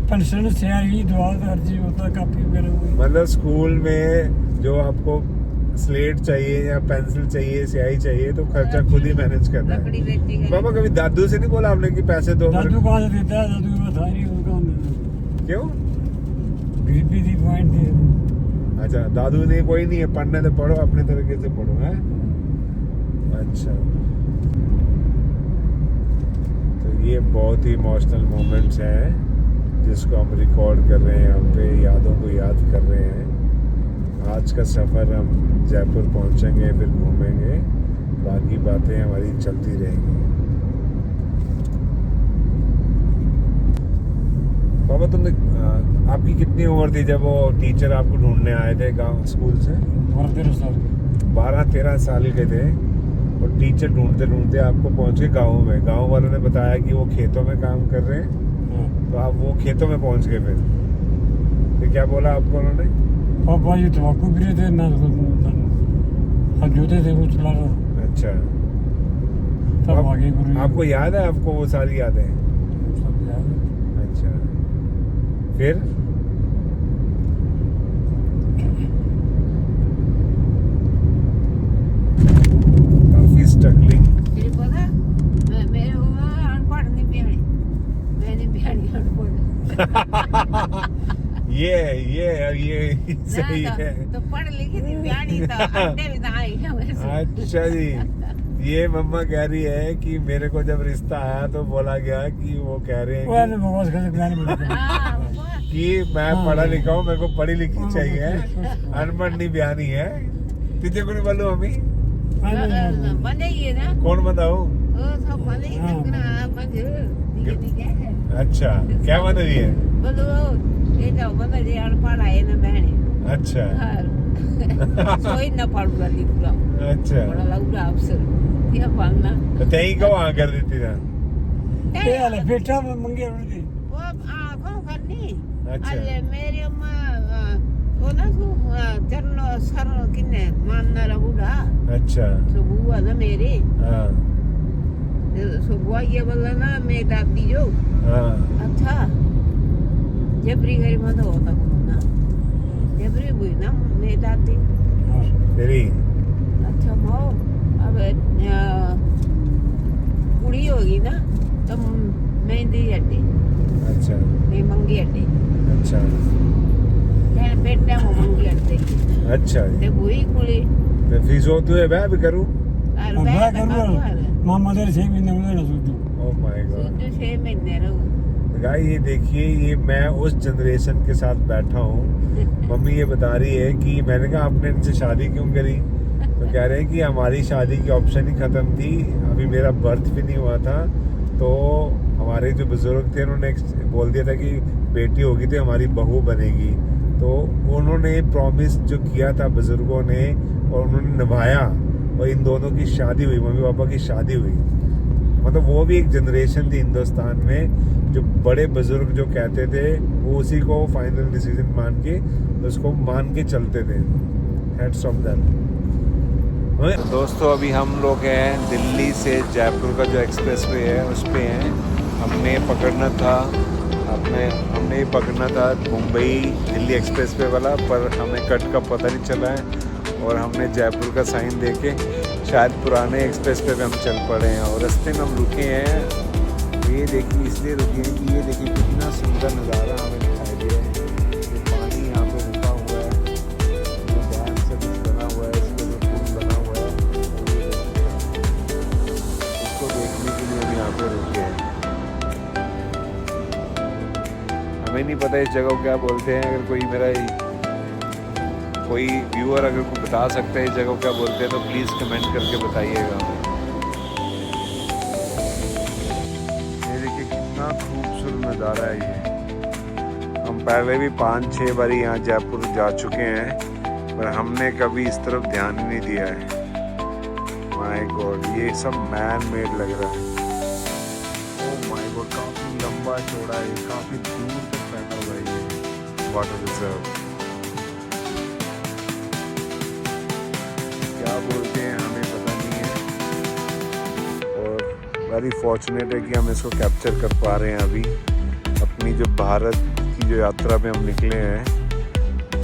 पेंशन से आई, दुआ का खर्ची होता, कापी वगैरह हुई। मतलब स्कूल में जो आपको स्लेट चाहिए या पेंसिल चाहिए, स्याही चाहिए तो खर्चा खुद ही मैनेज करना लकड़ी है। बेचती गई। पापा कभी दादू से नहीं बोला आपने कि पैसे दो? दादू कहाँ से देता है? दादू के पास था नहीं, उसका क्यों? गरीबी थी, पॉइंट थी। अच्छा, दादू ने कोई नहीं है, पढ़ने तो पढ़ो, अपने तरीके से पढ़ो है। अच्छा, तो ये बहुत ही इमोशनल मोमेंट्स हैं जिसको हम रिकॉर्ड कर रहे हैं, हम पे यादों को याद कर रहे हैं। आज का सफ़र हम जयपुर पहुंचेंगे, फिर घूमेंगे, बाकी बातें हमारी चलती रहेंगी। पापा तुमने आपकी कितनी उम्र थी जब वो टीचर आपको ढूंढने आए थे गांव स्कूल से? 12-13 साल के। 12-13 साल के थे और टीचर ढूंढते ढूंढते आपको पहुंचे गाँव में। गाँव वालों ने बताया कि वो खेतों में काम कर रहे हैं, हाँ। तो आप वो खेतों में पहुंच गए। फिर क्या बोला आपको उन्होंने? पापा जी तम्बाकू भी थे ना, हम जोते थे, वो चला रहा अच्छा, तब आगे गुरु। आपको याद है? आपको वो सारी यादें? सब याद है। अच्छा, फिर काफी स्ट्रगलिंग। तेरे पता मेरे को अनपढ़ नहीं बिहानी, मैंने बिहानी अनपढ़। ये सही है। तो पढ़ लिखी थी बिहानी, तो अंडे भी ना आई है वैसे। अच्छा जी, ये मम्मा कह रही है कि मेरे को जब रिश्ता आया तो बोला गया कि वो कह रहे वो हैं है बकवास करके प्लान बना। हाँ, कि मैं पढ़ा लिखा हूँ, मेरे को पढ़ी लिखी चाहिए, अनपढ़ नहीं बिहानी है। तुझे को नहीं बोलूं अम्मी? बने ये ना, कौन बताऊं? वो सब बने ही लगना बंद ठीक है। अच्छा, क्या बन रही है? बोलो ये तो बंद ये अनपढ़ है ना बहने। अच्छा सोई न पढ़ूंगा लिखूंगा, अच्छा, बड़ा लगूंगा अफसर क्या पढ़ना। तो तई को वहाँ कर देती था। ये वाला बेटा में मंगे उड़ती। वो आँखों करनी। अच्छा। अरे मेरी अम्मा वो ना चरण सर किन्ने मानना रा बूढ़ा अच्छा सो बुआ ना मेरे हाँ सो बुआ ये बोला ना मैं दादी जो हाँ अच्छा जबरी गरी मत होता ना जबरी बुई ना मैं दादी तेरी अच्छा मो अब कुड़ी होगी ना तो मेहंदी अड्डे अच्छा मैं मंगी अड्डे अच्छा यार बेटा मो मंगी अड्डे अच्छा ते बुई कुड़ी तो फीस हो तू है भी करूँ और अब बैग क्या करूँ? मामा तेरे 6 महीने में लेना सूझू ओह माय गॉड सूझू 6 महीने रहू गाइस ये देखिए ये मैं उस जनरेशन के साथ बैठा हूँ मम्मी ये बता रही है कि मैंने कहा आपने इनसे शादी क्यों करी तो कह रहे हैं कि हमारी शादी की ऑप्शन ही खत्म थी अभी मेरा बर्थ भी नहीं हुआ था तो हमारे जो बुजुर्ग थे उन्होंने बोल दिया था कि बेटी होगी तो हमारी बहू बनेगी तो उन्होंने प्रॉमिस जो किया था बुजुर्गों ने और उन्होंने निभाया और इन दोनों की शादी हुई मम्मी पापा की शादी हुई मतलब वो भी एक जनरेशन थी हिंदुस्तान में जो बड़े बुजुर्ग जो कहते थे वो उसी को फाइनल डिसीजन मान के उसको मान के चलते थे हेड्स ऑफ देम। दोस्तों अभी हम लोग हैं दिल्ली से जयपुर का जो एक्सप्रेसवे है उस पे हैं हमने पकड़ना था हमने पकड़ना था मुंबई दिल्ली एक्सप्रेसवे वाला पर हमें कट का पता नहीं चला है और हमने जयपुर का साइन देके शायद पुराने एक्सप्रेसवे पे हम चल पड़े हैं और रास्ते में हम रुके हैं ये देखिए इसलिए रुके हैं कि ये देखिए कितना सुंदर नज़ारा हमें दिखाई दे रहा है ये पानी यहाँ पे रुका हुआ है जो डैम से कुछ बना हुआ है इसके जो पुल बना हुआ है उसको देखने के लिए हम यहाँ पे रुके हैं हमें नहीं पता इस जगह को क्या बोलते हैं अगर कोई व्यूअर अगर को बता सकता है इस जगह को क्या बोलते हैं तो प्लीज़ कमेंट करके बताइएगा ये देखिए कितना खूबसूरत नज़ारा है ये हम पहले भी 5-6 बार यहाँ जयपुर जा चुके हैं पर हमने कभी इस तरफ ध्यान ही नहीं दिया है माय गॉड ये सब मैन मेड लग रहा है ओह माय गॉड काफ़ी लंबा चौड़ा है काफ़ी दूर तक फैला हुआ है ये वाटर रिजर्व क्या बोलते हैं हमें पता नहीं है और वेरी फॉर्चुनेट है कि हम इसको कैप्चर कर पा रहे हैं अभी अपनी जो भारत की जो यात्रा पे हम निकले हैं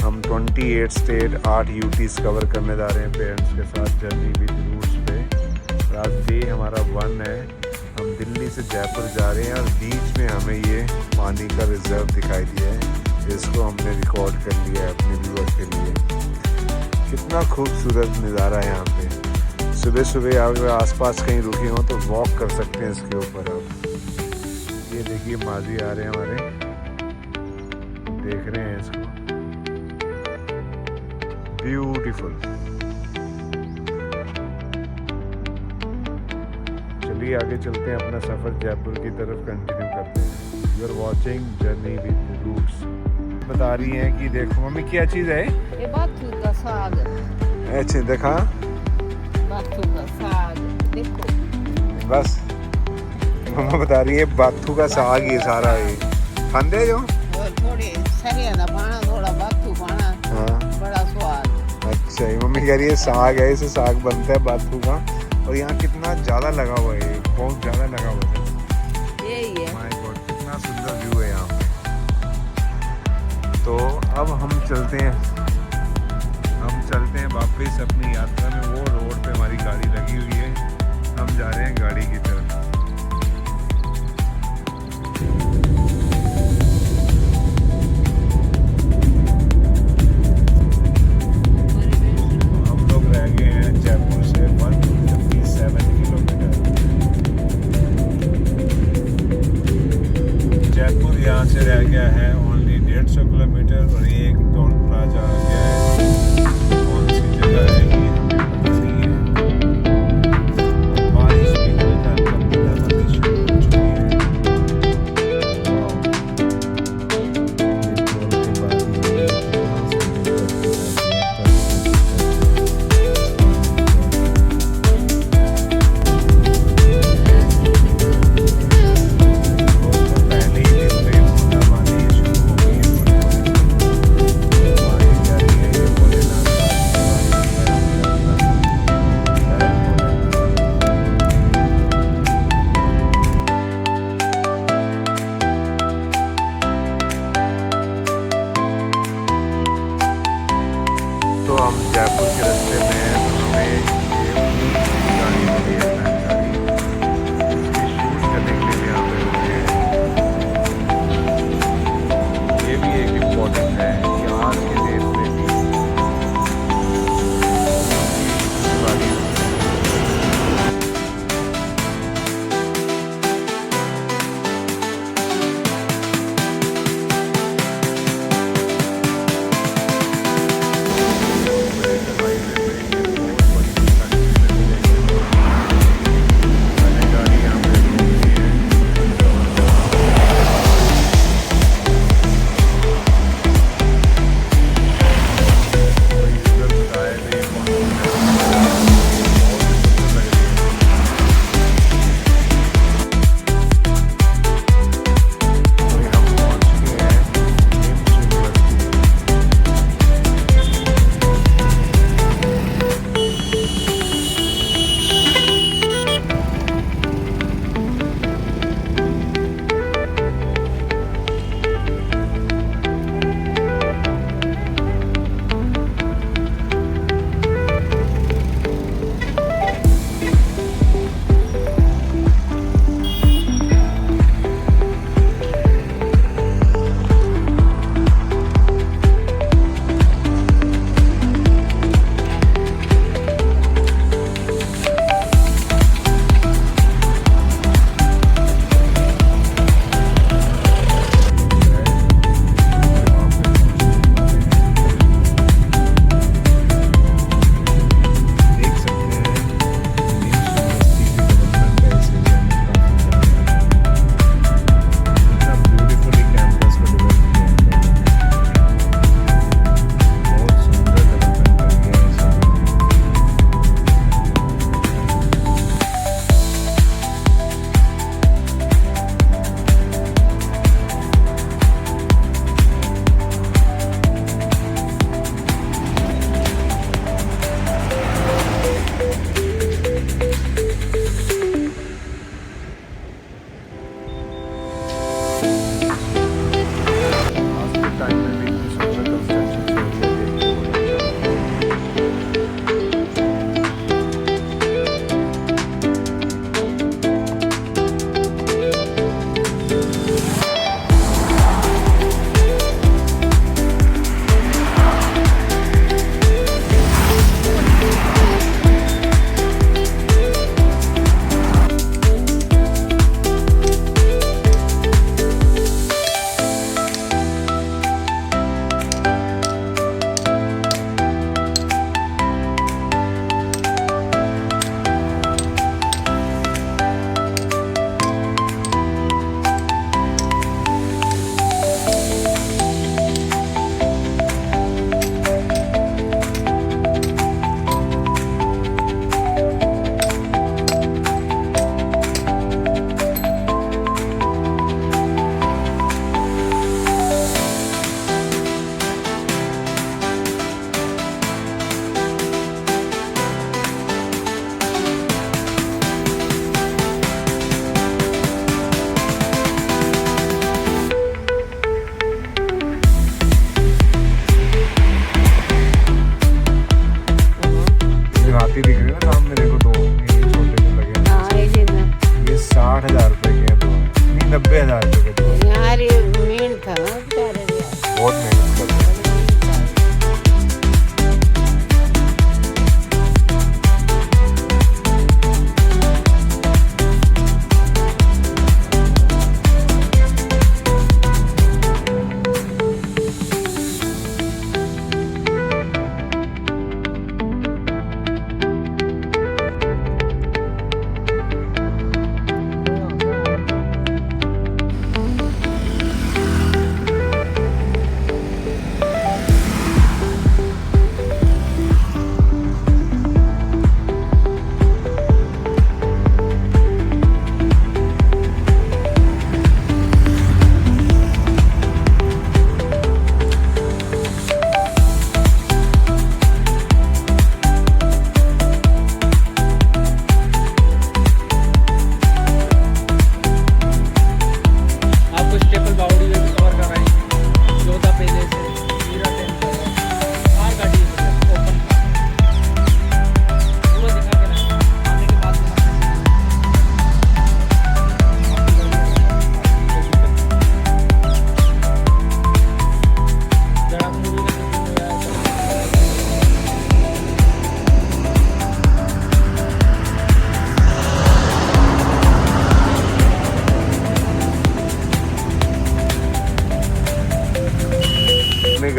हम 28 स्टेट 8 यूटीज कवर करने जा रहे हैं पेरेंट्स के साथ जर्नी विद रूट्स पे और आज डे हमारा 1 है हम दिल्ली से जयपुर जा रहे हैं और बीच में हमें ये पानी का रिजर्व दिखाई दिया है जिसको हमने रिकॉर्ड कर लिया है अपने व्यूअर के लिए कितना खूबसूरत नज़ारा है यहाँ पे सुबह सुबह अगर आसपास कहीं रुके हो तो वॉक कर सकते हैं इसके ऊपर आप ये देखिए माजी आ रहे हैं हमारे देख रहे हैं इसको ब्यूटीफुल चलिए आगे चलते हैं अपना सफ़र जयपुर की तरफ कंटिन्यू करते हैं you are watching journey with roots बता रही हैं कि देखो मम्मी क्या चीज़ है ये बाथू का साग अच्छा देखा बाथू का साग देखो बस मम्मा बता रही है बाथू का साग ही सारा ये खांदे जो और थोड़े सरिया दा पाना थोड़ा बाथू पाना हाँ बड़ा स्वाद अच्छा ये मम्मी कह रही है साग है इसे साग बनता है बाथू का और यहाँ कितना ज़्यादा लगा हुआ है बहुत ज़्यादा लगा हुआ है यही है माय गॉड कितना सुंदर व्यू है यहाँ पे तो अब हम चलते हैं वापस अपनी यात्रा में वो रोड पे हमारी गाड़ी लगी हुई है हम जा रहे हैं गाड़ी की तरफ हम लोग रह गए हैं जयपुर से 157 किलोमीटर जयपुर यहाँ से रह गया है ओनली 150 किलोमीटर और ये एक टोल प्लाजा आ गया है कौन सी जगह है ये हमें पता नहीं है बारिश भी हल्का हल्का हम जयपुर के रास्ते में हैं तो हमें ये गाड़ी मिली है गाड़ी इसकी शूट करने के लिए यहाँ पे रुके हैं। ये भी एक इम्पोर्टेंट है कि आज के डेट में भी गाड़ी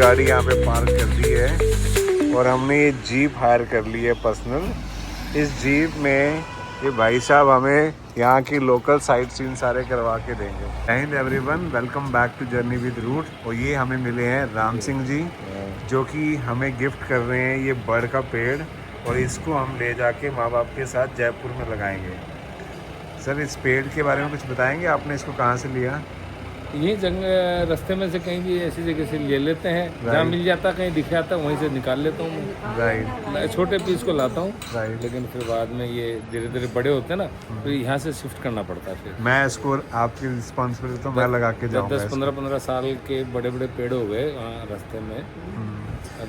गाड़ी यहाँ पे पार्क कर दी है और हमने ये जीप हायर कर ली है पर्सनल। इस जीप में ये भाई साहब हमें यहाँ की लोकल साइट सीन सारे करवा के देंगे। Jai Hind everyone, welcome back to journey with root. और ये हमें मिले हैं राम सिंह जी, जो कि हमें गिफ्ट कर रहे हैं ये बड़ का पेड़, और इसको हम ले जाके माँ बाप के साथ जयपुर में लगाएंगे। सर, इस पेड़ के बारे में कुछ बताएंगे, आपने इसको कहाँ से लिया? ये जगह रास्ते में से कहीं भी ऐसी जगह से ले लेते हैं, जहाँ मिल जाता कहीं दिख जाता वहीं से निकाल लेता हूँ। राइट, छोटे पीस को लाता हूँ, राइट। लेकिन फिर बाद में ये धीरे धीरे बड़े होते हैं ना, तो यहाँ से शिफ्ट करना पड़ता है। फिर मैं इसको आपकी रिस्पॉन्सिबिलिटी तो मैं लगा के जाऊँगा। 10-15 साल के बड़े बड़े पेड़ हो गए वहाँ रास्ते में।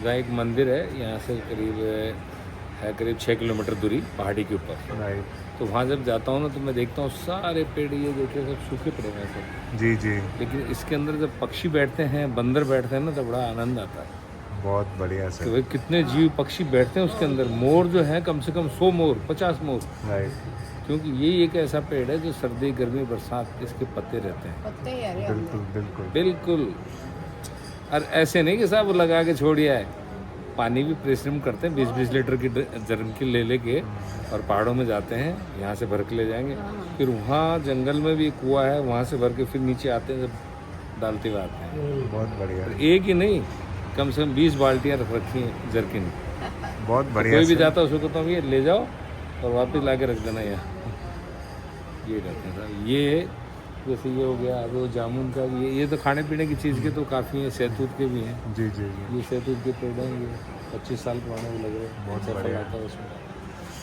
जहाँ एक मंदिर है, यहाँ से करीब 6 किलोमीटर दूरी पहाड़ी के ऊपर। राइट, तो वहाँ जब जाता हूँ ना तो मैं देखता हूँ सारे पेड़ ये देखिए सब सूखे पड़े हैं सब। जी जी, लेकिन इसके अंदर जब पक्षी बैठते हैं, बंदर बैठते हैं ना, तो बड़ा आनंद आता है बहुत बढ़िया कि सर। भाई कितने जीव पक्षी बैठते हैं उसके अंदर। मोर जो है कम से कम 100 मोर, 50 मोर, राइट, क्योंकि ये एक ऐसा पेड़ है जो सर्दी गर्मी बरसात इसके पत्ते रहते हैं। पत्ते ही हरे बिल्कुल बिल्कुल। बिल्कुल। और ऐसे नहीं कि साहब लगा के छोड़ दिया है, पानी भी परिश्रम करते हैं। 20-20 लीटर की जरन की ले लेके और पहाड़ों में जाते हैं, यहाँ से भर के ले जाएंगे, फिर वहाँ जंगल में भी एक कुआं है, वहाँ से भर के फिर नीचे आते हैं, जब डालते हुए आते हैं। बहुत बढ़िया, एक ही नहीं, कम से कम 20 बाल्टियाँ रख रखी हैं जरकिन। बहुत बढ़िया। कोई भी सर, जाता है उसको कहता हूँ ये ले जाओ और वापस ला के रख देना यहाँ। ये रहते हैं सर। ये जैसे ये हो गया, वो जामुन का भी, ये तो खाने पीने की चीज़ के तो काफ़ी हैं, सहतूत के भी हैं। जी जी जी, ये सहतूत के पेड़ हैं, ये 25 साल पुराने भी लग रहे हैं, बहुत अच्छा फल आता है उसमें।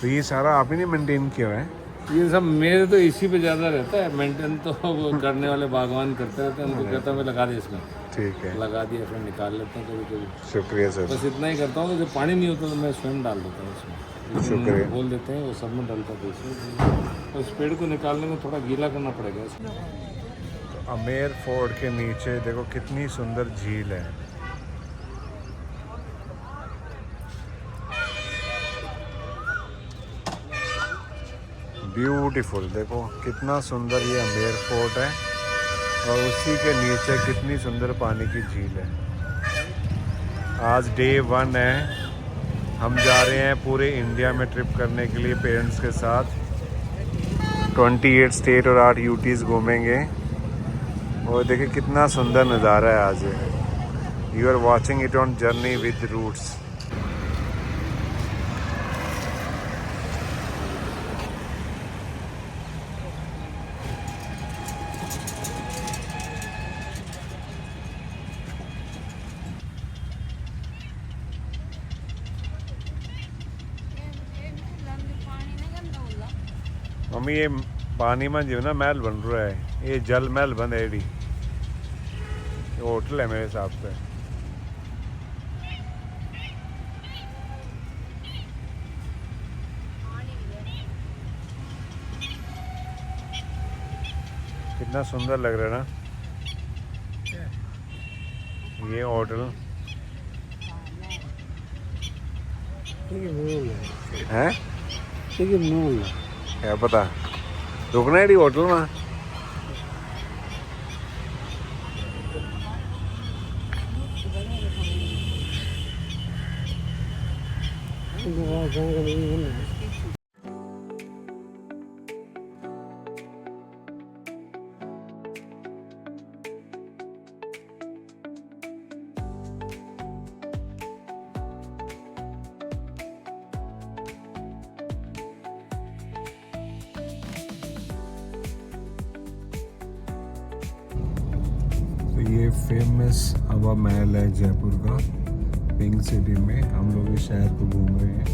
तो ये सारा आप ही ने मेंटेन किया हुआ है? ये सब मेरे तो इसी पे ज़्यादा रहता है मेंटेन, तो वो करने वाले बागवान करते रहते हैं। उनको कहता हूँ मैं लगा दे इसमें, ठीक है, लगा दिया, फिर निकाल लेते हैं कभी कभी। शुक्रिया सर। बस इतना ही करता हूँ, जब पानी नहीं होता तो मैं स्वयं डाल देता हूँ उसमें, शुक्रिया। बोल देते हैं वो सब में डलता है इसमें। उस पेड़ को निकालने में थोड़ा गीला करना पड़ेगा इसमें। अमेर फोर्ट के नीचे देखो कितनी सुंदर झील है। ब्यूटीफुल, देखो कितना सुंदर ये अमेर फोर्ट है, और उसी के नीचे कितनी सुंदर पानी की झील है। आज डे 1 है, हम जा रहे हैं पूरे इंडिया में ट्रिप करने के लिए पेरेंट्स के साथ। 28 स्टेट और 8 यूटीज़ घूमेंगे, और देखिए कितना सुंदर नज़ारा है आज। You are watching it on journey with roots. Mummy ये पानी में जो ना महल बन रहा है, ये जल महल बन है, ये होटल है मेरे हिसाब से। कितना सुंदर लग रहा है ना ये होटल है। क्या पता, रुकना है होटल में। तो ये फेमस हवा महल है जयपुर का, पिंक सिटी में। हम लोग इस शहर को घूम रहे हैं,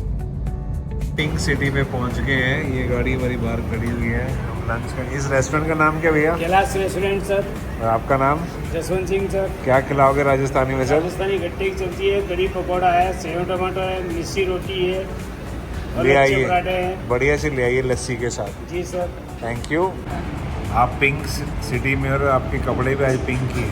पिंक सिटी में पहुंच गए हैं। ये गाड़ी हमारी बाहर खड़ी हुई है, हम लंच कर। इस रेस्टोरेंट का नाम क्या भैया? Kailash restaurant sir. और आपका नाम? जसवंत सिंह सर। क्या खिलाओगे राजस्थानी में सर? राजस्थानी गट्टे की सब्जी है, कड़ी पकौड़ा है, सेव टमाटर है, मिस्सी रोटी है और ले लच्छे आइए, पराठे हैं। बढ़िया से ले आइए लस्सी के साथ। जी सर। Thank you. आप पिंक सिटी में और आपके कपड़े भी आज पिंक ही हैं।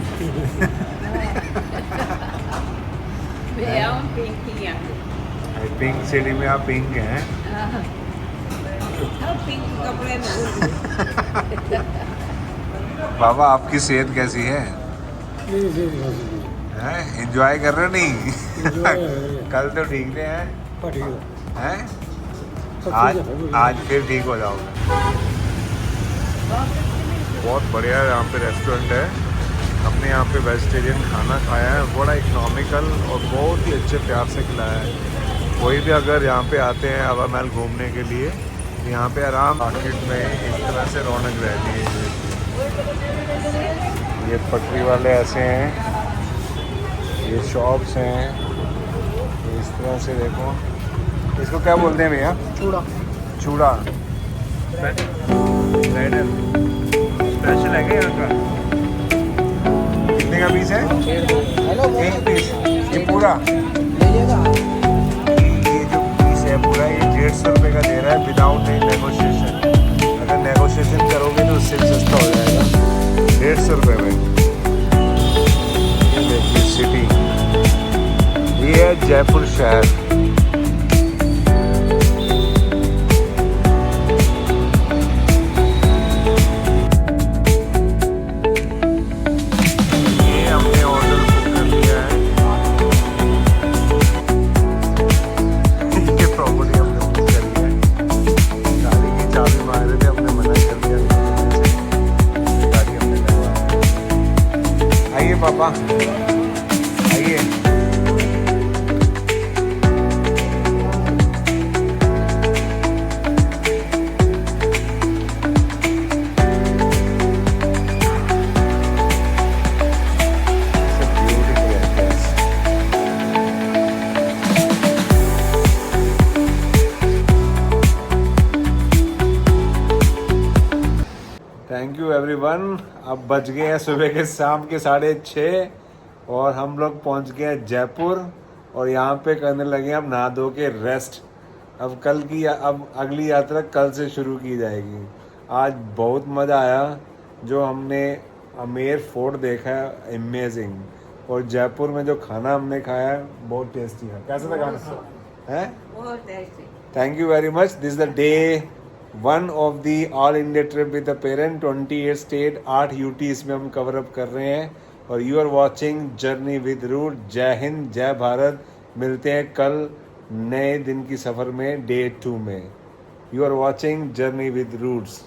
पिंक सिटी में आप पिंक हैं। बाबा आपकी सेहत कैसी है? हैं एंजॉय कर रहे हो नहीं कल तो ठीक थे हैं आज फिर ठीक हो जाओगे। बहुत बढ़िया यहाँ पे रेस्टोरेंट है। हमने यहाँ पे वेजिटेरियन खाना खाया है, बड़ा इकोनॉमिकल और बहुत ही अच्छे प्यार से खिलाया है। कोई भी अगर यहाँ पे आते हैं हवा महल घूमने के लिए, यहाँ पे आराम मार्केट में इस तरह से रौनक रहती है। ये पटरी वाले ऐसे हैं, ये शॉप्स हैं इस तरह से। देखो इसको क्या बोलते हैं भैया? चूड़ा। चूड़ा ब्राइडल स्पेशल है क्या यहाँ का? कितने का पीस है? एक पीस। ये पूरा ये जो पीस है पूरा ये 150 रुपये का दे रहा है विदाउट एनी नेगोशिएशन। अगर नेगोशिएशन करोगे तो उससे भी सस्ता हो जाएगा 150 रुपये में। ये देखिए सिटी, ये है जयपुर शहर। पापा आइए। Thank you everyone. अब बज गए हैं सुबह के शाम के 6:30 और हम लोग पहुंच गए हैं जयपुर और यहाँ पे करने लगे हम नहा धो के रेस्ट। अब अगली यात्रा कल से शुरू की जाएगी। आज बहुत मज़ा आया। जो हमने आमेर फोर्ट देखा है अमेजिंग, और जयपुर में जो खाना हमने खाया है बहुत टेस्टी है। कैसा था खाना? है बहुत tasty. Thank you very much. This the day 1 of the all India trip with the parent. 28 state 8 UT इसमें हम कवर अप कर रहे हैं और you are watching journey with root. Jai Hind, जय भारत। मिलते हैं कल नए दिन की सफ़र में डे 2 में। You are watching journey with roots.